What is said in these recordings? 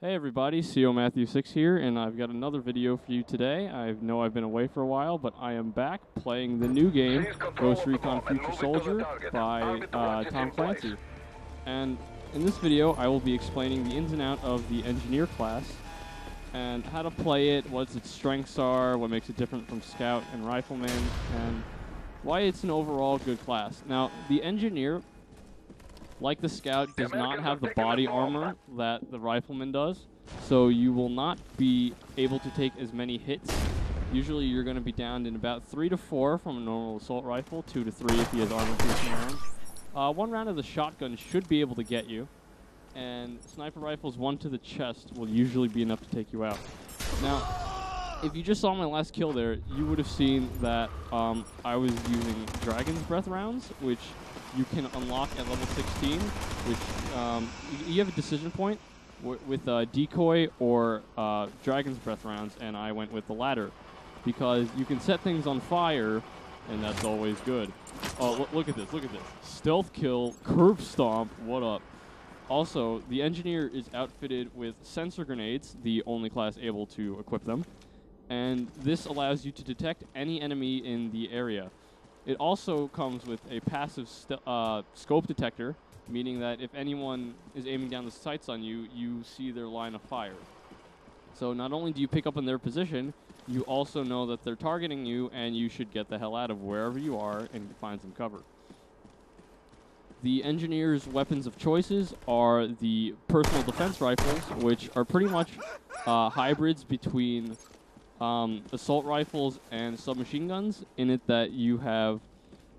Hey everybody, CO Matthew 6 here, and I've got another video for you today. I know I've been away for a while, but I am back playing the new game, Ghost Recon Future Soldier by Tom Clancy. And in this video, I will be explaining the ins and outs of the Engineer class, and how to play it, what its strengths are, what makes it different from Scout and Rifleman, and why it's an overall good class. Now, the Engineer, like the Scout, does not have the body armor that the Rifleman does, so you will not be able to take as many hits. Usually you're going to be downed in about 3 to 4 from a normal assault rifle, 2 to 3 if he has armor-piercing rounds. 1 round of the shotgun should be able to get you, and sniper rifles 1 to the chest will usually be enough to take you out. Now, if you just saw my last kill there, you would have seen that I was using Dragon's Breath rounds, which you can unlock at level 16, which you have a decision point with decoy or Dragon's Breath rounds, and I went with the latter because you can set things on fire, and that's always good. Oh, look at this, look at this. Stealth kill, curb stomp, what up? Also, the Engineer is outfitted with sensor grenades, the only class able to equip them, and this allows you to detect any enemy in the area. It also comes with a passive scope detector, meaning that if anyone is aiming down the sights on you, you see their line of fire. So not only do you pick up on their position, you also know that they're targeting you, and you should get the hell out of wherever you are and find some cover. The Engineer's weapons of choices are the personal defense rifles, which are pretty much hybrids between assault rifles and submachine guns, in it that you have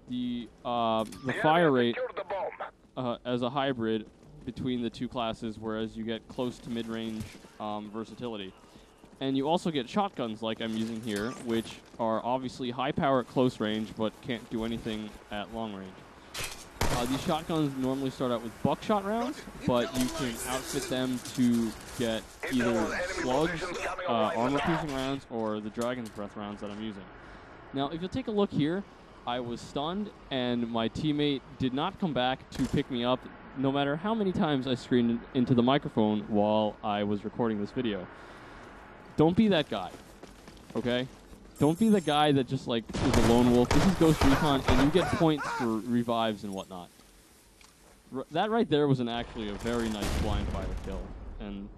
the fire rate as a hybrid between the two classes, whereas you get close to mid-range versatility. And you also get shotguns like I'm using here, which are obviously high power at close range, but can't do anything at long range. These shotguns normally start out with buckshot rounds, but you can outfit them to get either slugs, armor-piercing rounds, or the Dragon's Breath rounds that I'm using. Now, if you'll take a look here, I was stunned, and my teammate did not come back to pick me up, no matter how many times I screamed into the microphone while I was recording this video. Don't be that guy, okay? Don't be the guy that just, like, is a lone wolf. This is Ghost Recon, and you get points for revives and whatnot. That right there was actually a very nice blind fire kill. And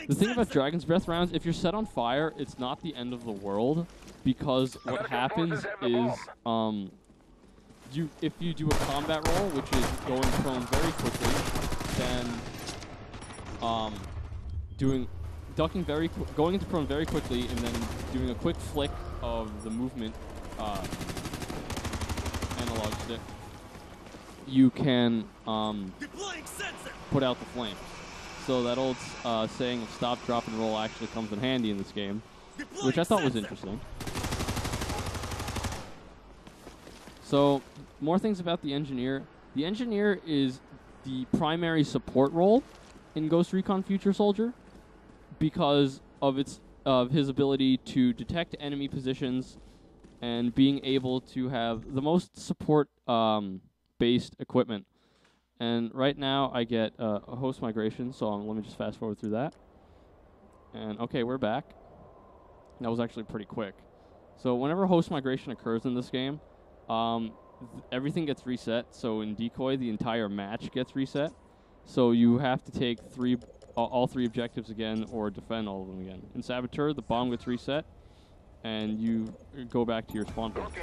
the thing about Dragon's Breath rounds, if you're set on fire, it's not the end of the world, because what happens is, if you do a combat roll, which is going prone very quickly, then going into prone very quickly, and then doing a quick flick of the movement analog stick, you can put out the flames. So that old saying of stop, drop, and roll actually comes in handy in this game, which I thought was interesting. So, more things about the Engineer. The Engineer is the primary support role in Ghost Recon Future Soldier, because of his ability to detect enemy positions and being able to have the most support based equipment. And right now I get a host migration, so let me just fast forward through that. And okay, we're back. That was actually pretty quick. So whenever host migration occurs in this game, everything gets reset. So in Decoy, the entire match gets reset. So you have to take all 3 objectives again, or defend all of them again. In Saboteur, the bomb gets reset, and you go back to your spawn point.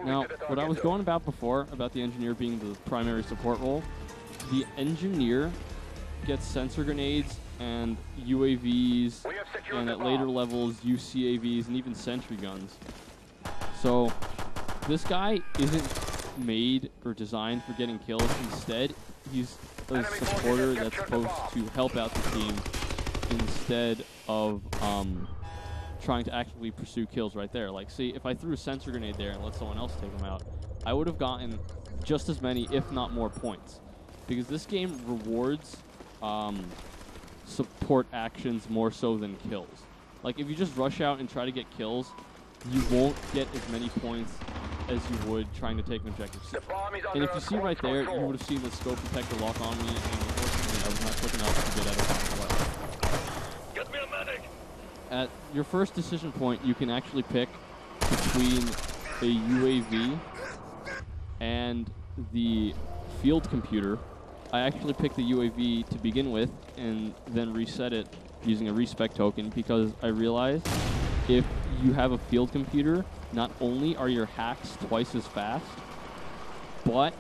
Now, what I was going about before, about the Engineer being the primary support role, the Engineer gets sensor grenades and UAVs, and at later levels, UCAVs, and even Sentry Guns. So, this guy isn't made or designed for getting kills. Instead, he's a supporter that's supposed to help out the team instead of trying to actively pursue kills right there. Like, see, if I threw a sensor grenade there and let someone else take them out, I would have gotten just as many, if not more, points. Because this game rewards support actions more so than kills. Like, if you just rush out and try to get kills, you won't get as many points as you would trying to take an objective. And if you see right there, you would have seen the scope detector lock on me, and unfortunately I was not quick enough to get out of the way. your first decision point, you can actually pick between a UAV and the field computer. I actually picked the UAV to begin with and then reset it using a respec token because I realized if you have a field computer, not only are your hacks twice as fast, but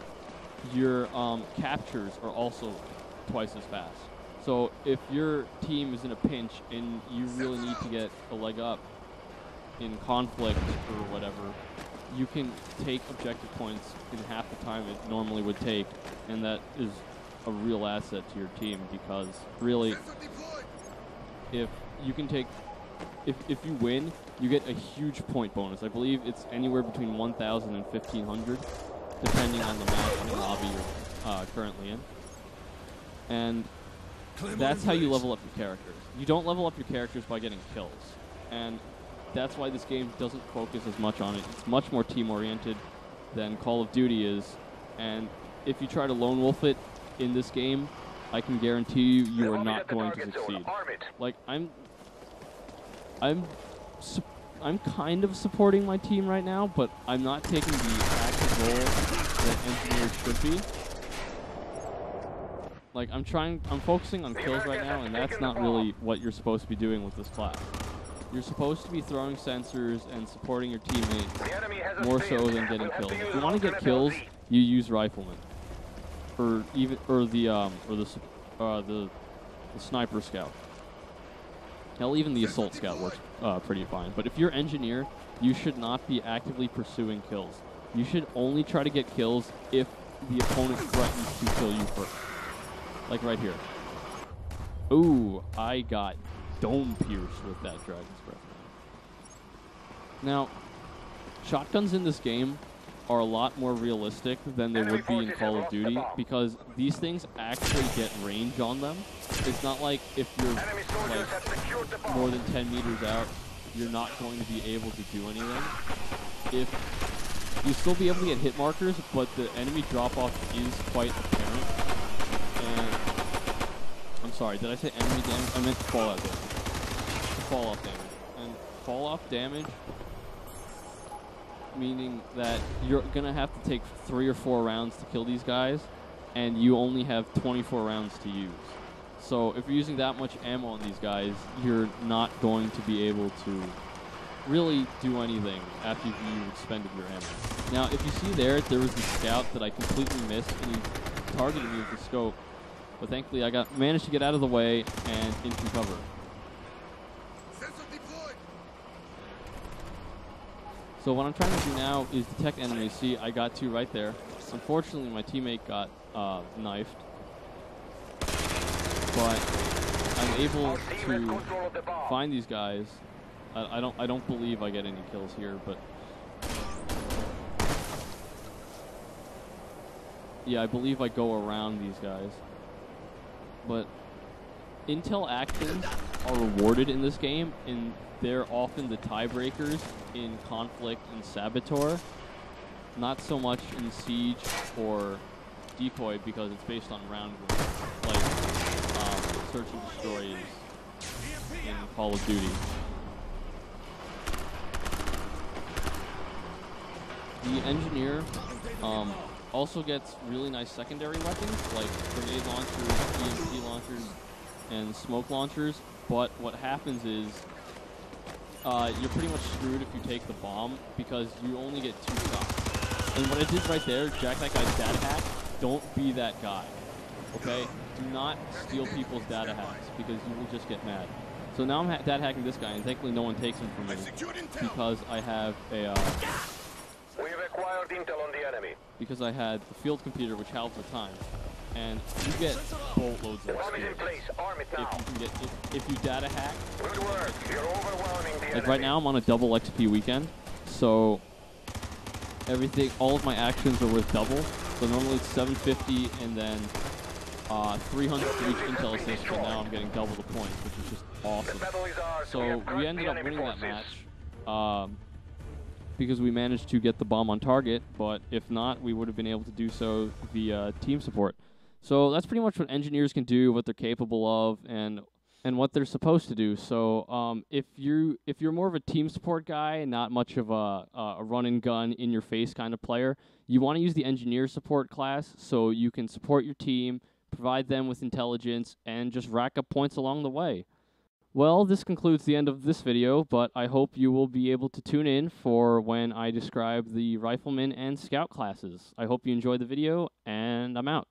your captures are also twice as fast. So if your team is in a pinch and you really need to get a leg up in conflict or whatever, you can take objective points in half the time it normally would take, and that is a real asset to your team because really, if you can take, if you win, you get a huge point bonus. I believe it's anywhere between 1,000 and 1,500, depending on the match and lobby you're currently in. And that's how you level up your characters. You don't level up your characters by getting kills. And that's why this game doesn't focus as much on it. It's much more team-oriented than Call of Duty is. And if you try to lone wolf it in this game, I can guarantee you are not going to succeed. Like, I'm kind of supporting my team right now, but I'm not taking the active role that engineers should be. Like, I'm focusing on kills right now, and that's not really what you're supposed to be doing with this class. You're supposed to be throwing sensors and supporting your teammates more so than getting kills. If you want to get kills, you use riflemen, or the sniper scout. Hell, even the assault scout works pretty fine. But if you're engineer, you should not be actively pursuing kills. You should only try to get kills if the opponent threatens to kill you first. Like right here. Ooh, I got dome pierced with that Dragon's Breath. Now, shotguns in this game are a lot more realistic than they would be in Call of Duty because these things actually get range on them. It's not like if you're like more than 10 meters out, you're not going to be able to do anything. If you still be able to get hit markers, but the enemy drop-off is quite apparent. And I'm sorry, did I say enemy damage? I meant fallout damage. Fall-off damage. And fall-off damage, meaning that you're going to have to take 3 or 4 rounds to kill these guys, and you only have 24 rounds to use. So if you're using that much ammo on these guys, you're not going to be able to really do anything after you've expended your ammo. Now, if you see there was the scout that I completely missed, and he targeted me with the scope, but thankfully I managed to get out of the way and into cover. So what I'm trying to do now is detect enemies. See, I got 2 right there. Unfortunately, my teammate got knifed, but I'm able to find these guys. I don't believe I get any kills here, but yeah, I believe I go around these guys. But intel actions are rewarded in this game, and they're often the tiebreakers in Conflict and Saboteur. Not so much in Siege or Decoy because it's based on round rules, like Search and Destroy is in Call of Duty. The Engineer also gets really nice secondary weapons, like grenade launchers, EMP launchers, and smoke launchers, but what happens is you're pretty much screwed if you take the bomb because you only get 2 shots. And what I did right there, jack that guy's data hack, don't be that guy, okay? Do not steal people's data hacks because you will just get mad. So now I'm data hacking this guy, and thankfully no one takes him from me because I have a We've acquired intel on the enemy. Because I had the field computer, which halves the time, and you get boatloads of experience if you data hack. Good work. You're overwhelming the enemy. Like right now, I'm on a double XP weekend, so all of my actions are worth double. So normally it's 750 and then 300 for each intel assist, but now I'm getting double the points, which is just awesome. So we ended up winning that match. Because we managed to get the bomb on target, but if not, we would have been able to do so via team support. So that's pretty much what engineers can do, what they're capable of, and and what they're supposed to do. So if you're more of a team support guy, not much of a run and gun in your face kind of player, you want to use the engineer support class so you can support your team, provide them with intelligence, and just rack up points along the way. Well, this concludes the end of this video, but I hope you will be able to tune in for when I describe the rifleman and scout classes. I hope you enjoyed the video, and I'm out.